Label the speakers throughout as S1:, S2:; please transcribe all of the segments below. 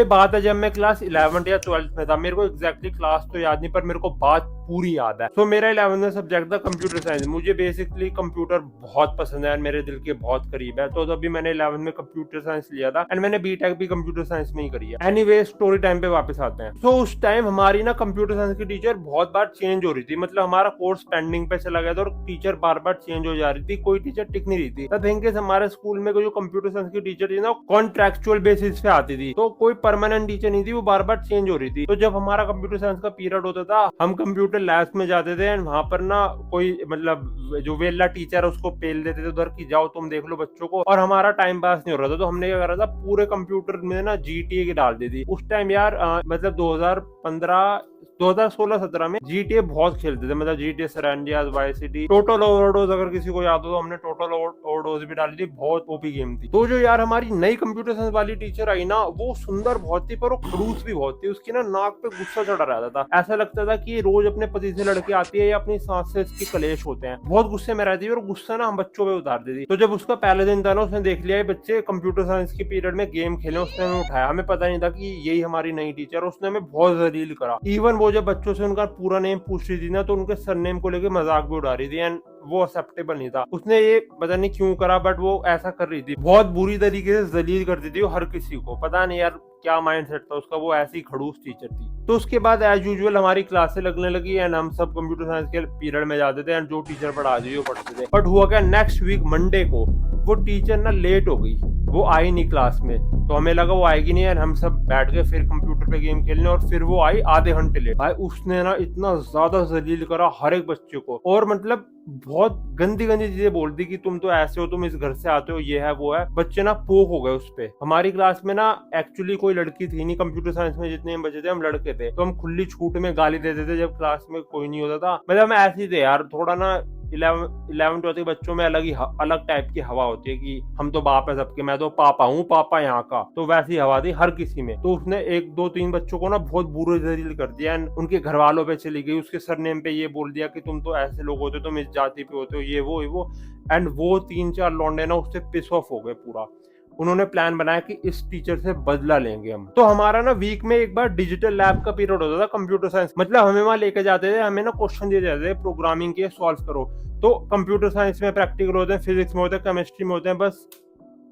S1: ये बात है जब मैं क्लास 11th या 12th में था। मेरे को एग्जैक्टली क्लास तो याद नहीं, पर मेरे को बात पूरी याद है। तो मेरा 11th में सब्जेक्ट था कंप्यूटर साइंस। मुझे बेसिकली कंप्यूटर बहुत पसंद है, मेरे दिल के बहुत करीब है। तो तभी मैंने 11th में कंप्यूटर साइंस लिया था एंड मैंने बीटेक भी कंप्यूटर साइंस में ही करी है। एनीवे, स्टोरी टाइम पे वापस आते हैं। तो उस टाइम हमारी ना कंप्यूटर साइंस की टीचर बहुत बार चेंज हो रही थी। मतलब हमारा कोर्स पेंडिंग पे चला गया था और टीचर बार बार चेंज हो जा रही थी, कोई टीचर टिक नहीं रही थी। द थिंग इज, हमारे स्कूल में जो कंप्यूटर साइंस की टीचर थी ना, कॉन्ट्रेक्चुअल बेसिस पे आती थी। तो कोई परमानेंट टीचर नहीं थी, वो बार बार चेंज हो रही थी। तो जब हमारा कंप्यूटर साइंस का पीरियड होता था, हम कंप्यूटर लैब्स में जाते थे एंड वहां पर ना कोई मतलब जो वेला टीचर है उसको पेल देते थे उधर की, जाओ तुम देख लो बच्चों को, और हमारा टाइम पास नहीं हो रहा था। तो हमने क्या करा था, पूरे कंप्यूटर में ना जीटीए की डाल दी थी। उस टाइम यार मतलब 2015 2016-17 में जीटीए बहुत खेलते थे। मतलब GTA San Vice City, total overdose, अगर किसी को याद हो तो हमने टोटल ओवरडोज भी डाली थी। बहुत ओपी गेम थी। तो जो यार हमारी नई कंप्यूटर साइंस वाली टीचर आई ना, वो सुंदर बहुत थी पर वो खड़ूस भी बहुत थी। उसकी ना नाक पे गुस्सा चढ़ा रहता था। ऐसा लगता था कि रोज अपने पति से लड़के आती है या अपनी सास से इसकी कलेश होते हैं। बहुत गुस्से में रहती है और गुस्सा ना हम बच्चों पे उतार देती। तो जब उसका पहले दिन था ना, उसने देख लिया बच्चे कंप्यूटर साइंस के पीरियड में गेम खेले, उसने हमें उठाया। हमें पता नहीं था कि यही हमारी नई टीचर। उसने हमें बहुत जलील करा। इवन वो जब बच्चों से उनका पूरा नेम पूछ रही थी ना, तो उनके सरनेम को लेके मजाक भी उड़ा रही थी एंड वो एक्सेप्टेबल नहीं था। उसने ये पता नहीं क्यों करा, बट वो ऐसा कर रही थी। बहुत बुरी तरीके से जलील करती थी वो हर किसी को। पता नहीं यार क्या माइंडसेट था उसका, वो ऐसी खड़ूस टीचर थी। तो उसके बाद एज यूजुअल हमारी क्लासें लगने लगी एंड हम सब कंप्यूटर साइंस के पीरियड में जाते थे एंड जो टीचर पढ़ा दी वो पढ़ते थे। बट हुआ क्या, नेक्स्ट वीक मंडे को वो टीचर ना लेट हो गई, वो आई नहीं क्लास में। तो हमें लगा वो आएगी नहीं, हम सब बैठ गए फिर कंप्यूटर पे गेम खेलने, और फिर वो आई आधे घंटे लेट। भाई उसने ना इतना ज्यादा जलील करा हर एक बच्चे को, और मतलब बहुत गंदी गंदी चीजें बोल दी कि तुम तो ऐसे हो, तुम इस घर से आते हो, ये है वो है। बच्चे ना पोक हो गए उस पे। हमारी क्लास में ना एक्चुअली कोई लड़की थी नहीं, कंप्यूटर साइंस में जितने हम बचे थे हम लड़के थे। तो हम खुली छूट में गाली देते थे जब क्लास में कोई नहीं होता था। मतलब हम ऐसे ही थे यार, थोड़ा ना 11th के बच्चों में अलग टाइप की हवा होती है कि हम तो बाप है सबके, मैं तो पापा हूँ, पापा यहाँ का। तो वैसी हवा थी हर किसी में। तो उसने एक दो तीन बच्चों को ना बहुत बुरे जलील कर दिया एंड उनके घर वालों पे चली गई। उसके सरनेम पे ये बोल दिया कि तुम तो ऐसे लोग होते हो, तुम इस जाति पे होते हो, ये वो। एंड वो 3-4 लौंडे ना उससे पिस ऑफ हो गए पूरा। उन्होंने प्लान बनाया कि इस टीचर से बदला लेंगे हम। तो हमारा ना वीक में एक बार डिजिटल लैब का पीरियड होता था कंप्यूटर साइंस। मतलब हमें वहां लेके जाते थे, हमें ना क्वेश्चन दिए जाते थे प्रोग्रामिंग के, सॉल्व करो। तो कंप्यूटर साइंस में प्रैक्टिकल होते हैं, फिजिक्स में होते हैं, केमिस्ट्री में होते हैं, बस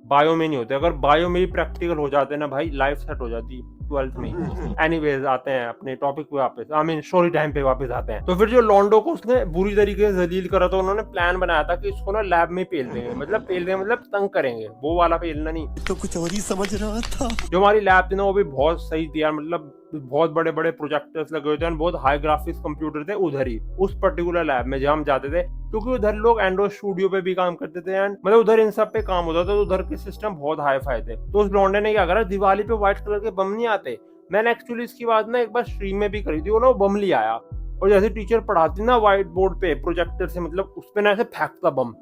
S1: बायो में नहीं होते। अगर बायो में ही प्रैक्टिकल हो जाते ना भाई, लाइफ सेट हो जाती 12th में ही। एनीवेज, आते हैं अपने टॉपिक पे वापस, आई मीन स्टोरी टाइम पे वापस आते हैं। तो फिर जो लॉन्डो को उसने बुरी तरीके से जलील करा, तो उन्होंने प्लान बनाया था कि इसको ना लैब में पेल देंगे। मतलब तंग करेंगे, वो वाला पेलना नहीं।
S2: तो कुछ और ही समझ रहा था।
S1: जो हमारी लैब थी ना, वो भी बहुत सही थी यार। मतलब बहुत बड़े बड़े प्रोजेक्टर्स लगे हुए थे, बहुत हाई ग्राफिक्स कंप्यूटर थे उधर ही, उस पर्टिकुलर लैब में जहाँ हम जाते थे। क्योंकि उधर लोग एंड्रॉइड स्टूडियो पे भी काम करते थे एंड मतलब उधर इन सब पे काम होता था। तो उधर के सिस्टम बहुत हाई फाई थे। तो उस लौंडे ने क्या करा, दिवाली पे व्हाइट कलर के बम नहीं आते, मैंने एक्चुअली इसकी बात ना एक बार स्ट्रीम में भी करी थी। वो ना बम ले आया और जैसे टीचर पढ़ाती ना व्हाइट बोर्ड पे प्रोजेक्टर से, मतलब उस पे ना ऐसे फेंकता बम।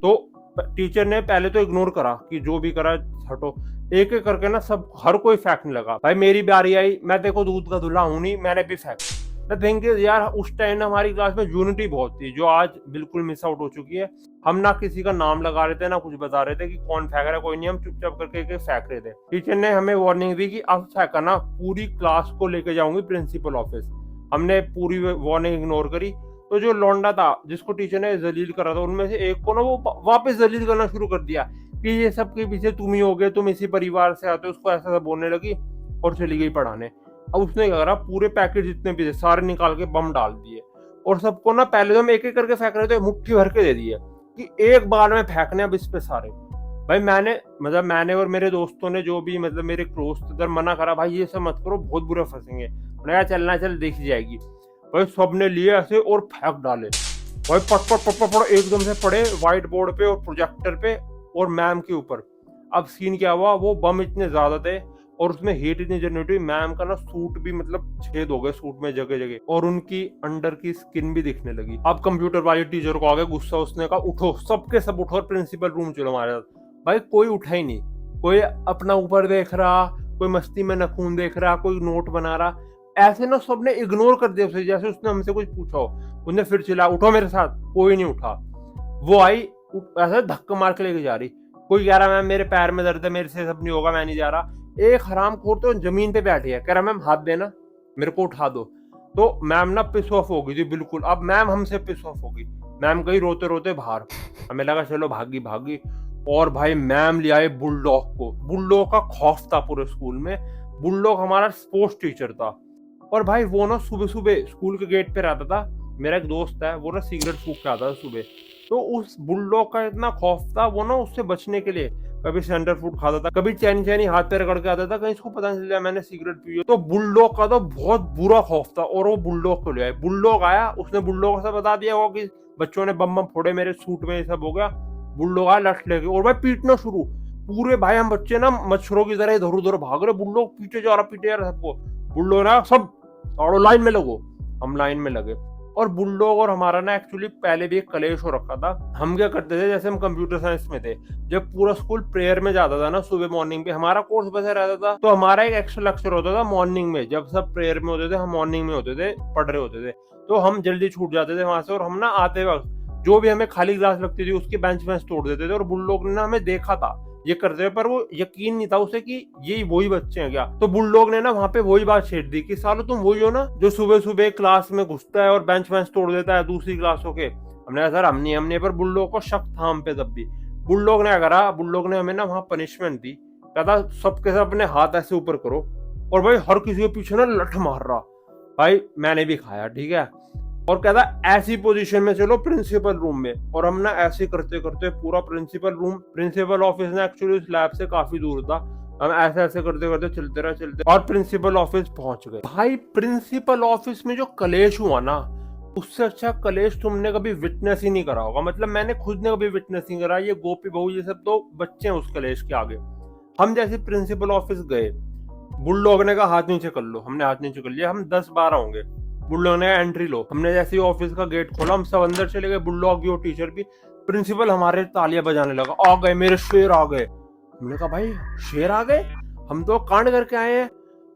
S1: तो टीचर ने पहले तो इग्नोर करा कि जो भी करा हटो, एक एक करके ना सब हर कोई फेंकने लगा। भाई मेरी बारी आई, मैं देखो दूध का दूल्हा हूं नहीं, मैंने भी फेंक। द थिंग इज यार, उस टाइम हमारी क्लास में यूनिटी बहुत थी, जो आज बिल्कुल मिस आउट हो चुकी है। हम ना किसी का नाम लगा रहे थे, ना कुछ बता रहे थे कि कौन फेंक रहा है, कोई नहीं, हम चुपचाप करके फेंक रहे थे। टीचर ने हमें वार्निंग दी कि अब फेंका ना पूरी क्लास को लेके जाऊंगी प्रिंसिपल ऑफिस। हमने पूरी वार्निंग इग्नोर करी। तो जो लौंडा था जिसको टीचर ने जलील करा था, उनमें से एक को ना वो वापस जलील करना शुरू कर दिया कि ये सब के पीछे तुम ही हो गए, तुम इसी परिवार से आते हो। उसको ऐसा ऐसा बोलने लगी और चली गई पढ़ाने। अब उसने क्या करा, पूरे पैकेट जितने भी थे सारे निकाल के बम डाल दिए और सबको ना, पहले तो हम एक एक करके फेंक रहे थे, मुट्ठी भर के दे दिए कि एक बार में फेंकने अब इस पे सारे। भाई मैंने और मेरे दोस्तों ने, जो भी मतलब मेरे क्लोज थे, मना करा, भाई ये सब मत करो, बहुत बुरा फंसेंगे। मैंने कहा चलना, चल देखी जाएगी। भाई सबने लिए ऐसे और फेंक डाले। भाई पट पट पट पट पट एकदम से पड़े व्हाइट बोर्ड पे और प्रोजेक्टर पे और मैम के ऊपर। अब सीन क्या हुआ, वो बम इतने ज्यादा थे और उसमें हीट इतनी जनरेट हुई, मैम का ना सूट भी मतलब छेद हो गए सूट में जगह जगह, और उनकी अंडर की स्किन भी दिखने लगी। अब कंप्यूटर वाली टीचर को आ गया गुस्सा, उसने कहा उठो, सबके सब उठो और प्रिंसिपल रूम चलो हमारे साथ। भाई कोई उठा ही नहीं, कोई अपना ऊपर देख रहा, कोई मस्ती में नखून देख रहा, कोई नोट बना रहा। ऐसे ना सबने इग्नोर कर दिया उसे, जैसे उसने हमसे कुछ पूछा हो। उसने फिर चिल्ला, उठो मेरे साथ, कोई नहीं उठा। वो आई ऐसे धक्का मार के लेके जा रही। कोई कह रहा मैम मेरे पैर में दर्द है, मेरे से सब नहीं होगा, मैं नहीं जा रहा। एक हरामखोर तो जमीन पे बैठी है, कह रहा मैम हाथ देना, मेरे को उठा दो। तो मैम ना पिस ऑफ हो गई थी बिल्कुल। अब मैम हमसे पिस ऑफ हो गई, मैम गई रोते रोते बाहर। हमें लगा चलो भागी भागी, और भाई मैम ले आए बुलडॉग को। बुलडॉग का खौफ था पूरे स्कूल में। बुलडॉग हमारा स्पोर्ट्स टीचर था, और भाई वो ना सुबह सुबह स्कूल के गेट पे रहता था। मेरा एक दोस्त है, वो ना सिगरेट फूक के आता था सुबह। तो उस बुलडॉग का इतना खौफ था, वो ना उससे बचने के लिए कभी सेंटर फूड खाता था, कभी चैनी चैनी हाथ पे रगड़ के आता था, कहीं इसको पता नहीं चल जाए मैंने सिगरेट पी है। तो बुलडॉग का तो बहुत बुरा खौफ था, और वो बुलडॉग को ले आए। बुलडॉग आया, उसने बुलडॉग से बता दिया होगा कि बच्चों ने बम बम फोड़े मेरे सूट में, ये सब हो गया। बुलडॉग आया लठ लेके, और भाई पीटना शुरू। पूरे भाई हम बच्चे ना मच्छरों की तरह इधर उधर भाग रहे, बुलडॉग पीछे जा रहा, पीछे जा रहा सबको। बुलडॉग ना सब और लाइन में लगो। हम लाइन में लगे, और बुलडॉग और हमारा ना एक्चुअली पहले भी एक कलेश हो रखा था। हम क्या करते थे, जैसे हम कंप्यूटर साइंस में थे, जब पूरा स्कूल प्रेयर में जाता था ना सुबह मॉर्निंग पे, हमारा कोर्स बचा रहता था, तो हमारा एक एक्स्ट्रा लेक्चर होता था मॉर्निंग में। जब सब प्रेयर में होते थे, हम मॉर्निंग में होते थे, पढ़ रहे होते थे, तो हम जल्दी छूट जाते थे वहां से, और हम ना आते वक्त जो भी हमें खाली क्लास लगती थी उसकी बेंच बेंच तोड़ देते थे। और बुलडॉग ने ना हमें देखा था ये करते हुए, पर वो यकीन नहीं था उसे कि ये वही बच्चे हैं क्या। तो बुलडॉग ने ना वहां पे वही बात छेड़ दी कि सालो तुम वही हो ना जो सुबह सुबह क्लास में घुसता है और बेंच बेंच तोड़ देता है दूसरी क्लासों के। हमने कहा सर हमने पर बुलडॉग को शक था हम पे तब भी। बुलडॉग ने करा, बुलडॉग ने हमें ना वहां पनिशमेंट दी, कहता सबके सब अपने हाथ ऐसे ऊपर करो, और भाई हर किसी के पीछे ना लठ मार रहा। भाई मैंने भी खाया, ठीक है, और कहता ऐसी पोजीशन में चलो प्रिंसिपल रूम में। और हम ना ऐसे करते करते पूरा प्रिंसिपल रूम, प्रिंसिपल ऑफिस ना एक्चुअली उस लैब से काफी दूर था, हम ऐसे ऐसे करते करते चलते और प्रिंसिपल ऑफिस पहुंच गए। भाई प्रिंसिपल ऑफिस में जो कलेश हुआ ना, उससे अच्छा कलेश तुमने कभी विटनेस ही नहीं करा होगा। मतलब मैंने खुद ने कभी विटनेस नहीं करा। ये गोपी बहू ये सब तो बच्चे हैं उस कलेश के आगे। हम जैसे प्रिंसिपल ऑफिस गए, बुलडॉग ने कहा हाथ नीचे कर लो, हमने हाथ नीचे कर लिया। हम 10-12 होंगे, बुलडॉग ने एंट्री लो। हमने जैसे ही ऑफिस का गेट खोला, हम सब अंदर चले गए, बुलडॉग भी और टीचर भी। प्रिंसिपल हमारे तालियां बजाने लगा, आ गए मेरे शेर आ गए। हमने कहा भाई शेर आ गए, हम तो कांड करके आए हैं।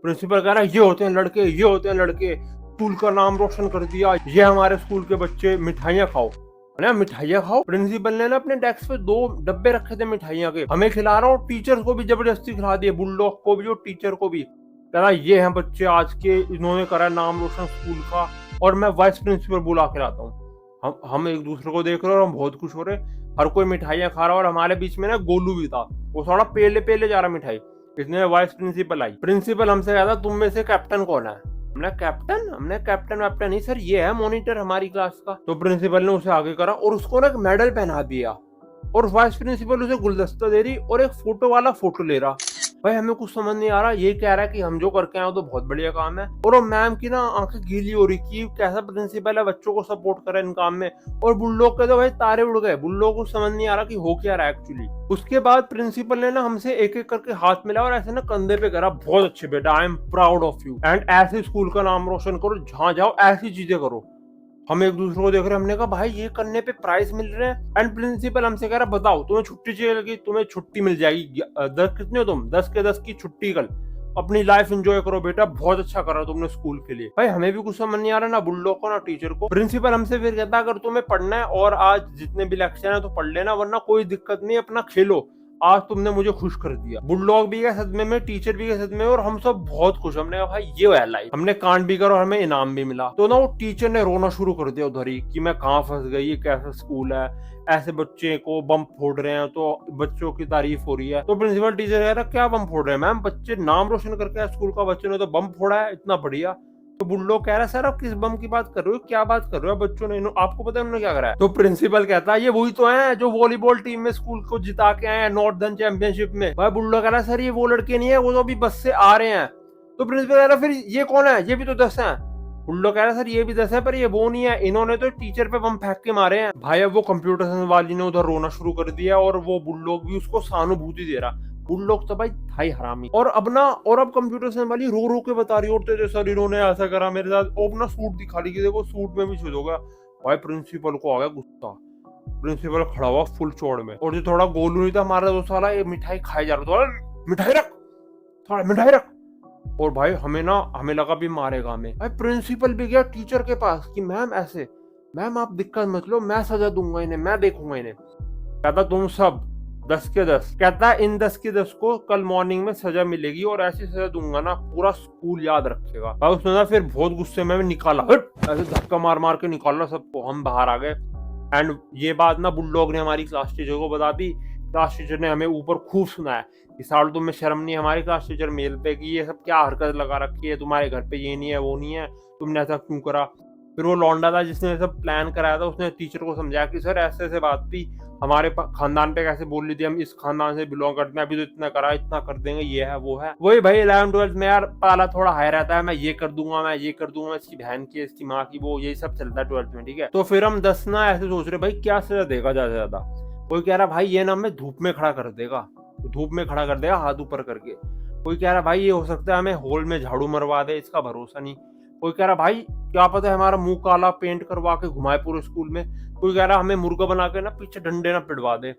S1: प्रिंसिपल कह रहा है ये होते हैं लड़के, ये होते हैं लड़के, स्कूल का नाम रोशन कर दिया, ये हमारे स्कूल के बच्चे, मिठाइयाँ खाओ ना, मिठाइयाँ खाओ। प्रिंसिपल ने ना अपने डेस्क पे 2 डब्बे रखे थे मिठाइयाँ के, हमें खिला रहा हूँ, टीचर को भी जबरदस्ती खिला दिए, बुलडॉग को भी और टीचर को भी। कहना ये हैं बच्चे आज के, इन्होंने करा नाम रोशन स्कूल का, और मैं वाइस प्रिंसिपल बुला के लाता हूँ। हम एक दूसरे को देख रहे और हम बहुत खुश हो रहे, हर कोई मिठाइयाँ खा रहा। और हमारे बीच में ना गोलू भी था, वो थोड़ा पेले पेले जा रहा मिठाई। इसने वाइस प्रिंसिपल आई, प्रिंसिपल हमसे कहता तुम में से कैप्टन कौन है। हमने कैप्टन वैप्टन नहीं सर, ये है मॉनिटर हमारी क्लास का। तो प्रिंसिपल ने उसे आगे करा और उसको ना एक मेडल पहना दिया, और वाइस प्रिंसिपल उसे गुलदस्ता दे रही और एक फोटो वाला फोटो ले रहा। भाई हमें कुछ समझ नहीं आ रहा, ये कह रहा है कि हम जो करके आए तो बहुत बढ़िया काम है, और मैम की ना आंखें गीली हो रही कि कैसा प्रिंसिपल है बच्चों को सपोर्ट करे इन काम में। और बुलडॉग के तो भाई तारे उड़ गए, बुलडॉग को समझ नहीं आ रहा कि हो क्या रहा है एक्चुअली। उसके बाद प्रिंसिपल ने ना हमसे एक एक करके हाथ मिला और ऐसे ना कंधे पे करा, बहुत अच्छे बेटा, I am proud of you, and ऐसे स्कूल का नाम रोशन करो, जहां जाओ ऐसी चीजें करो। हम एक दूसरे को देख रहे, हमने कहा भाई ये करने पे प्राइज मिल रहे हैं। एंड प्रिंसिपल हमसे कह रहा बताओ तुम्हें छुट्टी चाहिए, तुम्हें छुट्टी मिल जाएगी, 10 कितने हो तुम, 10 के 10 की छुट्टी, कल अपनी लाइफ एंजॉय करो बेटा, बहुत अच्छा करा तुमने स्कूल के लिए। भाई हमें भी कुछ समझ नहीं आ रहा, ना बुलडॉग को ना टीचर को। प्रिंसिपल हमसे फिर कहता अगर तुम्हें पढ़ना है और आज जितने भी लेक्चर है तो पढ़ लेना, वरना कोई दिक्कत नहीं, अपना खेलो, आज तुमने मुझे खुश कर दिया। बुलडॉग भी गए सदमे में, टीचर भी गए सदमे में, और हम सब बहुत खुश। हमने कहा भाई ये है लाइफ, हमने कांड भी करा और हमें इनाम भी मिला। तो ना वो टीचर ने रोना शुरू कर दिया उधर ही कि मैं कहाँ फंस गई, ये कैसा स्कूल है, ऐसे बच्चे को बम फोड़ रहे हैं, तो बच्चों की तारीफ हो रही है। तो प्रिंसिपल टीचर कह रहा क्या बम फोड़ रहे हैं मैम, बच्चे नाम रोशन करके आए स्कूल का, बच्चों ने तो बम फोड़ा है, इतना बढ़िया। तो बुलडॉग कह रहा है सर आप किस बम की बात कर रहे हो, क्या बात कर रहे हो, बच्चों ने, आपको पता है उन्होंने क्या करा है। तो प्रिंसिपल कहता है ये वही तो है जो वॉलीबॉल टीम में स्कूल को जिता के आए हैं नॉर्दर्न चैंपियनशिप में। भाई बुलडॉग कह रहा है सर ये वो लड़के नहीं है, वो तो अभी बस से आ रहे हैं। तो प्रिंसिपल कह रहा है फिर ये कौन है, ये भी तो 10 है। बुलडॉग कह रहा है सर ये भी 10 है, पर ये वो नहीं है, इन्होंने तो टीचर पे बम फेंक के मारे हैं। भाई अब वो कंप्यूटर साइंस वाली ने उधर रोना शुरू कर दिया, और वो बुलडॉग भी उसको सहानुभूति दे रहा। बुलडॉग तो भाई था ही हरामी। और अब कंप्यूटर साइंस वाली रो रो के बता रही होते थे सर इन्होंने ऐसा करा मेरे साथ, और अपना सूट दिखा रही, देखो सूट में भी छेद हो गया। भाई प्रिंसिपल को आ गया गुस्सा, प्रिंसिपल खड़ा हुआ फुल चौड़ में, और जो थोड़ा गोलू नहीं था हमारा दोस्त वाला, ये मिठाई खाई जा रहा था, मिठाई रख, थोड़ा मिठाई रख। और भाई हमें लगा भी मारेगा हमें। भाई प्रिंसिपल भी गया टीचर के पास कि मैम ऐसे, मैम आप दिक्कत मत लो, मैं सजा दूंगा इन्हें, मैं देखूंगा इन्हें। कहता तुम सब 10 के 10 कहता है इन 10 के 10 को कल मॉर्निंग में सजा मिलेगी और ऐसी सजा दूंगा ना पूरा स्कूल याद रखेगा। भाई उसने ना फिर बहुत गुस्से में निकाला, ऐसे धक्का मार मार के निकाला सबको, हम बाहर आ गए। एंड ये बात ना बुलडॉग ने हमारी क्लास टीचर को बता दी। क्लास टीचर ने हमें ऊपर खूब सुनाया कि साल तुम्हें शर्म नहीं है हमारी क्लास टीचर मेल पे कि ये सब क्या हरकत लगा रखी है, तुम्हारे घर पे ये नहीं है वो नहीं है, तुमने ऐसा क्यों करा। फिर वो लौंडा था जिसने सब प्लान कराया था, उसने टीचर को समझाया कि सर ऐसे ऐसे बात थी, हमारे खानदान पे कैसे बोल ली थी, हम इस खानदान से बिलोंग करते हैं, अभी तो इतना करा इतना कर देंगे, ये है वो है। वही भाई 11th-12th में यार पाला थोड़ा हाई रहता है, मैं ये कर दूंगा मैं ये कर दूंगा, इसकी बहन की इसकी माँ की वो, यही सब चलता है 12th में, ठीक है। तो फिर हम 10 ना ऐसे सोच रहे भाई क्या सजा देगा ज्यादा से ज्यादा। कोई कह रहा भाई ये ना हमें धूप में खड़ा कर देगा, धूप में खड़ा कर देगा हाथ ऊपर करके। कोई कह रहा भाई ये हो सकता है हमें हॉल में झाड़ू मरवा दे, इसका भरोसा नहीं। कोई कह रहा भाई क्या पता है हमारा मुंह काला पेंट करवा के घुमाए पूरे स्कूल में। कोई कह रहा हमें मुर्गा बना के ना पीछे डंडे ना पिटवा दे।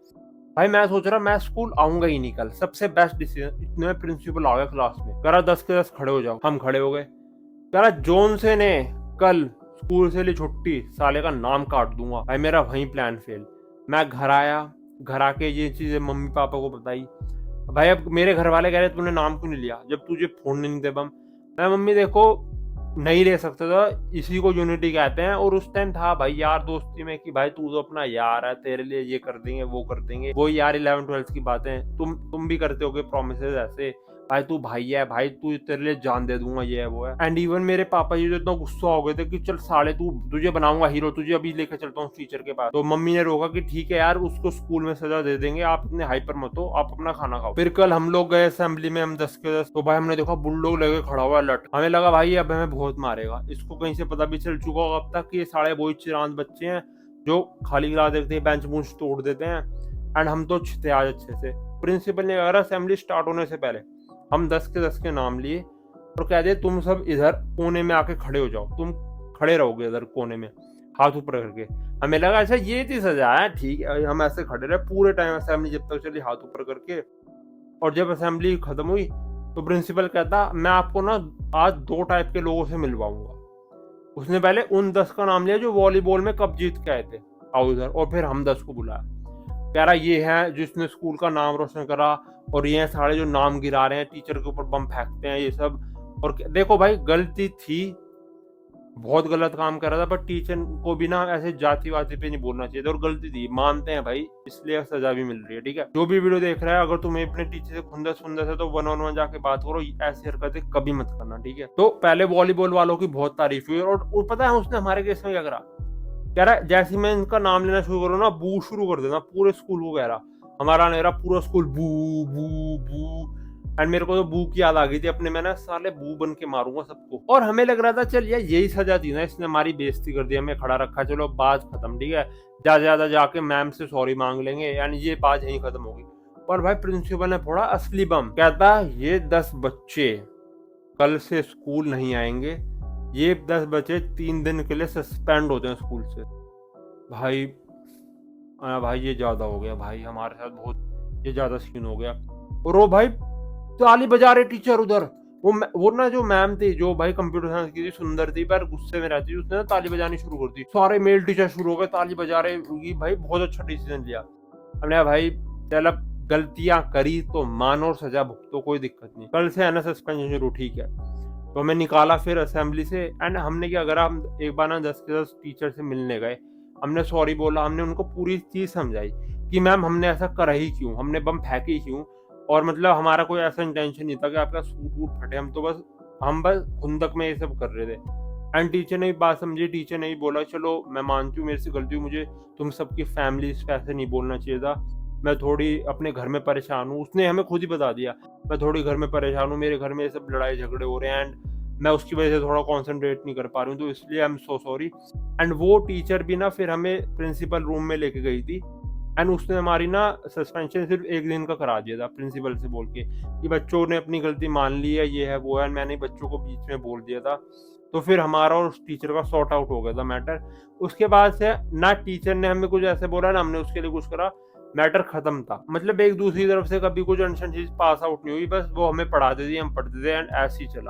S1: भाई मैं सोच रहा मैं स्कूल आऊंगा ही नहीं कल, सबसे बेस्ट डिसीजन। इतने में प्रिंसिपल आ गया क्लास में, कह रहा 10 के 10 खड़े हो जाओ। हम खड़े हो गए। कह रहा जोन से ने कल स्कूल से ली छुट्टी, साले का नाम काट दूंगा। भाई मेरा वहीं प्लान फेल। मैं घर आया, घर आके ये चीजें मम्मी पापा को बताई। भाई अब मेरे घर वाले कह रहे तूने नाम क्यों नहीं लिया जब तुझे फोन नहीं दे बम। मैं मम्मी देखो नहीं ले सकता था, इसी को यूनिटी कहते हैं। और उस टाइम था भाई यार दोस्ती में कि भाई तू तो अपना यार है, तेरे लिए ये कर देंगे वो कर देंगे, वो यार 11th-12th की बातें तुम भी करते होगे प्रोमिसेस ऐसे, भाई तू भाई है, भाई तू तेरे लिए जान दे दूंगा, ये है वो है। एंड इवन मेरे पापा जी तो इतना गुस्सा हो गए थे कि चल साले तुझे बनाऊंगा हीरो, तुझे अभी लेकर चलता हूँ टीचर के पास। तो मम्मी ने रोका कि ठीक है यार उसको स्कूल में सजा दे देंगे, आप इतने हाइपर मत हो, आप अपना खाना खाओ। फिर कल हम लोग गए असेंबली में, हम 10 के 10। तो भाई हमने देखा बुलडॉग लेके खड़ा हुआ है लट। हमें लगा भाई अब हमें बहुत मारेगा, इसको कहीं से पता भी चल चुका होगा अब तक कि ये साढ़े वही चिरांद बच्चे हैं जो खाली क्लास देखते हैं, बेंच बुंच तोड़ देते हैं। एंड हम तो छिते आज अच्छे से। प्रिंसिपल ने कहा असेंबली स्टार्ट होने से पहले हम 10 के 10 के नाम लिए और कह दे तुम सब इधर कोने में आके खड़े हो जाओ, तुम खड़े रहोगे इधर कोने में हाथ ऊपर करके। हमें लगा अच्छा ये थी सजा है, ठीक है। हम ऐसे खड़े रहे पूरे टाइम असेंबली जब तक चली हाथ ऊपर करके। और जब असेंबली खत्म हुई तो प्रिंसिपल कहता मैं आपको ना आज 2 टाइप के लोगों से मिलवाऊंगा। उसने पहले उन 10 का नाम लिया जो वॉलीबॉल में कप जीत के आए थे, आओ इधर। और फिर हम 10 को बुलाया, कह रहा ये है जिसने स्कूल का नाम रोशन करा, और ये सारे जो नाम गिरा रहे हैं टीचर के ऊपर बम फेंकते हैं ये सब। और देखो भाई गलती थी, बहुत गलत काम कर रहा था, पर टीचर को भी ना ऐसे जाति वाति पे नहीं बोलना चाहिए था, और गलती थी मानते हैं भाई, इसलिए सजा भी मिल रही है, ठीक है। जो भी वीडियो देख रहा है अगर तुम्हें अपने टीचर से खुंदस खुंदस है तो 1-on-1 जाके बात करो, ऐसी हरकतें कभी मत करना, ठीक है। तो पहले वॉलीबॉल वालों की बहुत तारीफ हुई, और पता है उसने हमारे केस में क्या करा, कह रहा जैसे मैं इनका नाम लेना शुरू करूँ ना बू शुरू कर देना पूरे स्कूल को। कह रहा हमारा मेरा पूरा स्कूल बू बू बू। एंड मेरे को तो बू की याद आ गई थी अपने, मैं ना साले बू बन के मारूंगा सबको। और हमें लग रहा था चल यार यही सजा दी ना, इसने हमारी बेइज्जती कर दी, हमें खड़ा रखा, चलो बात खत्म, ठीक है, ज्यादा जाके मैम से सॉरी मांग लेंगे, यानी ये बात यहीं खत्म होगी। पर भाई प्रिंसिपल ने फोड़ा असली बम। कहता ये 10 बच्चे कल से स्कूल नहीं आएंगे, ये 10 बच्चे 3 दिन के लिए सस्पेंड होते हैं स्कूल से। भाई भाई ये ज्यादा हो गया भाई, हमारे साथ बहुत ये ज्यादा सीन हो गया। और वो भाई ताली बजा रहे टीचर उधर, वो ना जो मैम थी जो भाई कंप्यूटर साइंस की थी, सुंदर थी पर गुस्से में रहती थी, उसने ना ताली बजानी शुरू कर दी, सारे मेल टीचर शुरू हो गए ताली बजा रहे। भाई बहुत अच्छा डिसीजन लिया हमने, भाई चल अब गलतियां करी तो मानो और सजा भुगतो, कोई दिक्कत नहीं, कल से है ना सस्पेंशन शुरू, ठीक है। तो हमें निकाला फिर असेंबली से। एंड हमने क्या करा, हम एक बार ना 10 के 10 टीचर से मिलने गए, हमने सॉरी बोला, हमने उनको पूरी चीज समझाई कि मैम हमने ऐसा करा ही क्यों, हमने बम फेंके ही क्यों, और मतलब हमारा कोई ऐसा इंटेंशन नहीं था कि आपका सूट वूट फटे, हम बस खुंदक में ये सब कर रहे थे। एंड टीचर ने भी बात समझी, टीचर ने भी बोला चलो मैं मानती हूँ मेरे से गलती हुई, मुझे तुम सबकी फैमिली पे ऐसे नहीं बोलना चाहिए था, मैं थोड़ी अपने घर में परेशान हूँ। उसने हमें खुद ही बता दिया मैं थोड़ी घर में परेशान हूँ, मेरे घर में ये सब लड़ाई झगड़े हो रहे हैं एंड मैं उसकी वजह से थोड़ा कॉन्सेंट्रेट नहीं कर पा रही हूँ, तो इसलिए I am so sorry. And वो टीचर भी ना फिर हमें प्रिंसिपल रूम में लेके गई थी, एंड उसने हमारी ना सस्पेंशन सिर्फ 1 दिन का करा दिया था प्रिंसिपल से बोल के कि बच्चों ने अपनी गलती मान ली है, ये है वो है, मैंने बच्चों को बीच में बोल दिया था। तो फिर हमारा और उस टीचर का सॉर्ट आउट हो गया था मैटर। उसके बाद से ना टीचर ने हमें कुछ ऐसे बोला ना हमने उसके लिए कुछ करा, मैटर खत्म था। मतलब एक दूसरी तरफ से कभी कुछ अनशन चीज पास आउट नहीं हुई, बस वो हमें पढ़ाते थे, हम पढ़ते थे एंड ऐसे ही चला।